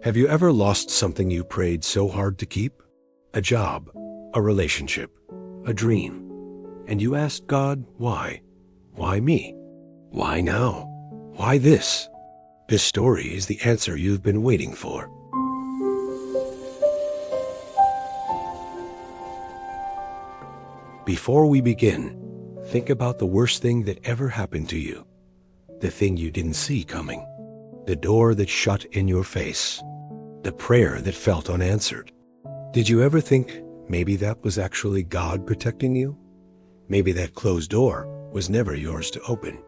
Have you ever lost something you prayed so hard to keep? A job, a relationship, a dream. And you asked God, why? Why me? Why now? Why this? This story is the answer you've been waiting for. Before we begin, think about the worst thing that ever happened to you. The thing you didn't see coming. The door that shut in your face. The prayer that felt unanswered. Did you ever think maybe that was actually God protecting you? Maybe that closed door was never yours to open.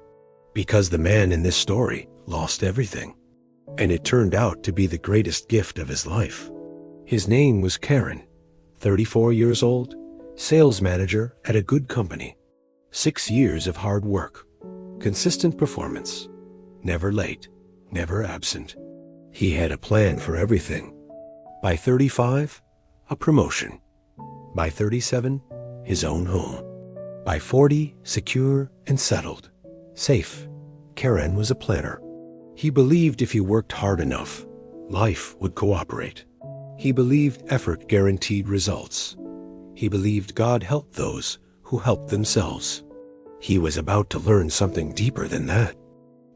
Because the man in this story lost everything. And it turned out to be the greatest gift of his life. His name was Karan, 34 years old, sales manager at a good company. 6 years of hard work, consistent performance, never late, never absent. He had a plan for everything. By 35, a promotion. By 37, his own home. By 40, secure and settled. Safe. Karan was a planner. He believed if he worked hard enough, life would cooperate. He believed effort guaranteed results. He believed God helped those who helped themselves. He was about to learn something deeper than that.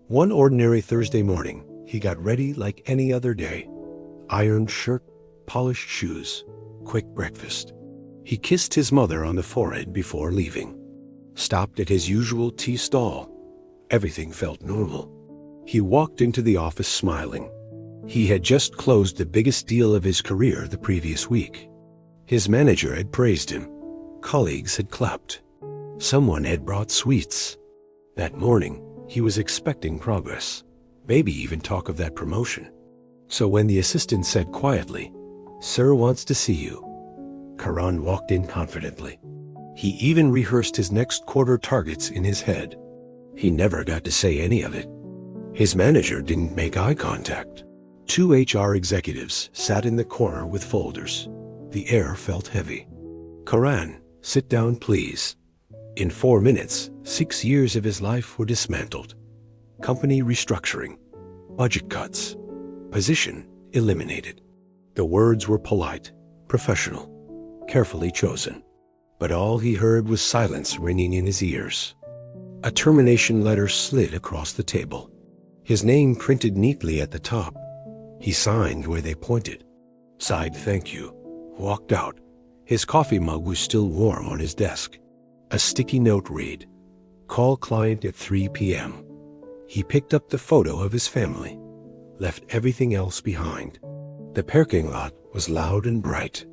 One ordinary Thursday morning, he got ready like any other day. Ironed shirt, polished shoes, quick breakfast. He kissed his mother on the forehead before leaving. Stopped at his usual tea stall. Everything felt normal. He walked into the office smiling. He had just closed the biggest deal of his career the previous week. His manager had praised him. Colleagues had clapped. Someone had brought sweets. That morning, he was expecting progress, maybe even talk of that promotion. So when the assistant said quietly, "Sir wants to see you," Karan walked in confidently. He even rehearsed his next quarter targets in his head. He never got to say any of it. His manager didn't make eye contact. 2 HR executives sat in the corner with folders. The air felt heavy. "Karan, sit down, please." In 4 minutes, 6 years of his life were dismantled. Company restructuring, budget cuts, position eliminated. The words were polite, professional, carefully chosen. But all he heard was silence ringing in his ears. A termination letter slid across the table. His name printed neatly at the top. He signed where they pointed. Sighed thank you. Walked out. His coffee mug was still warm on his desk. A sticky note read, "Call client at 3 p.m. He picked up the photo of his family, left everything else behind. The parking lot was loud and bright.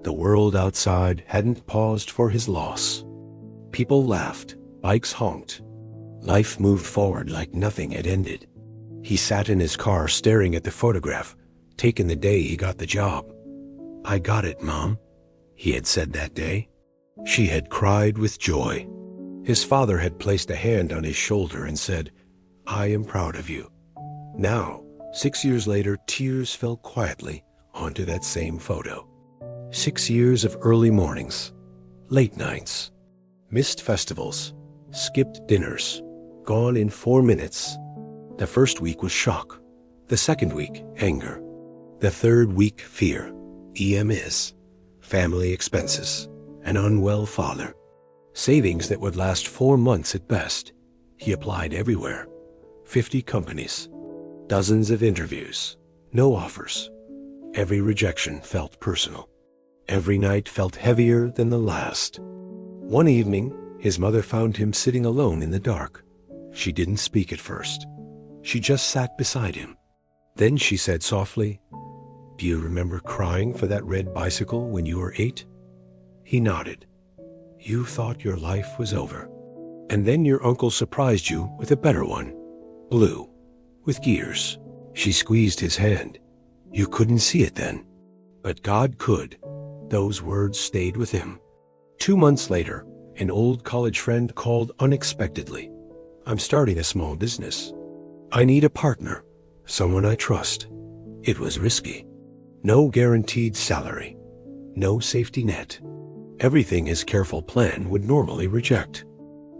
The world outside hadn't paused for his loss. People laughed, bikes honked. Life moved forward like nothing had ended. He sat in his car staring at the photograph, taken the day he got the job. "I got it, Mom," he had said that day. She had cried with joy. His father had placed a hand on his shoulder and said, "I am proud of you." Now, 6 years later, tears fell quietly onto that same photo. 6 years of early mornings, late nights, missed festivals, skipped dinners, gone in 4 minutes. The first week was shock. The second week, anger. The third week, fear. EMIs, family expenses, an unwell father. Savings that would last 4 months at best. He applied everywhere. 50 companies. Dozens of interviews. No offers. Every rejection felt personal. Every night felt heavier than the last. One evening, his mother found him sitting alone in the dark. She didn't speak at first. She just sat beside him. Then she said softly, "Do you remember crying for that red bicycle when you were 8? He nodded. "You thought your life was over. And then your uncle surprised you with a better one. Blue, with gears." She squeezed his hand. "You couldn't see it then. But God could." Those words stayed with him. 2 months later, an old college friend called unexpectedly. "I'm starting a small business. I need a partner, someone I trust." It was risky. No guaranteed salary. No safety net. Everything his careful plan would normally reject.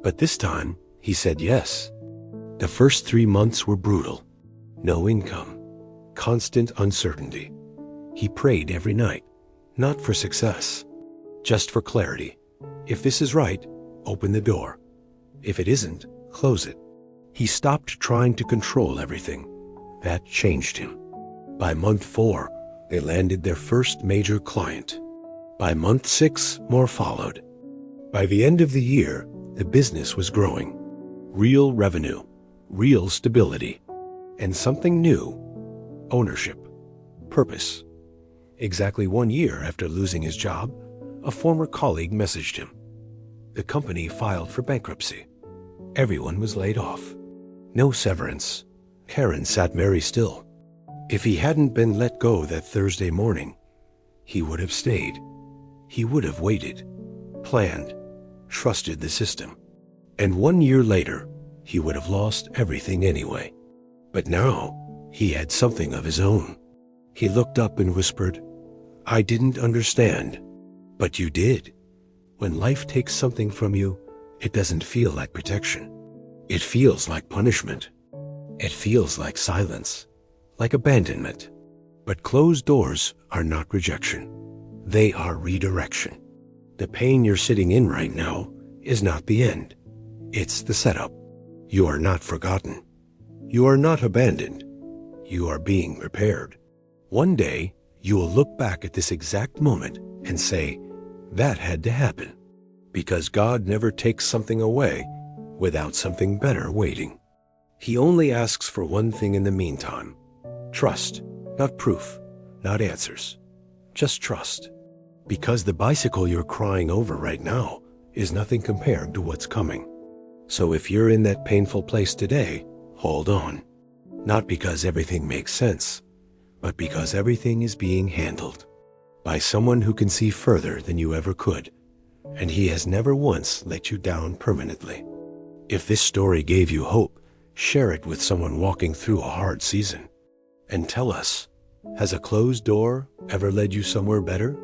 But this time, he said yes. The first 3 months were brutal. No income. constant uncertainty. He prayed every night, not for success, just for clarity. If this is right, open the door. If it isn't, close it. He stopped trying to control everything. That changed him. By month 4, they landed their first major client. By month 6, more followed. By the end of the year, the business was growing. Real revenue, real stability, and something new: ownership, purpose. Exactly 1 year after losing his job, a former colleague messaged him. The company filed for bankruptcy. Everyone was laid off. No severance. Karan sat very still. If he hadn't been let go that Thursday morning, he would have stayed. He would have waited, planned, trusted the system. And 1 year later, he would have lost everything anyway. But now, he had something of his own. He looked up and whispered, "I didn't understand." But you did. When life takes something from you, it doesn't feel like protection. It feels like punishment. It feels like silence, like abandonment. But closed doors are not rejection. They are redirection. The pain you're sitting in right now is not the end. It's the setup. You are not forgotten. You are not abandoned. You are being prepared. One day, you will look back at this exact moment and say, that had to happen. Because God never takes something away without something better waiting. He only asks for one thing in the meantime: trust, not proof, not answers. Just trust. Because the bicycle you're crying over right now is nothing compared to what's coming. So if you're in that painful place today, hold on. Not because everything makes sense, but because everything is being handled by someone who can see further than you ever could, and he has never once let you down permanently. If this story gave you hope, share it with someone walking through a hard season. And tell us, has a closed door ever led you somewhere better?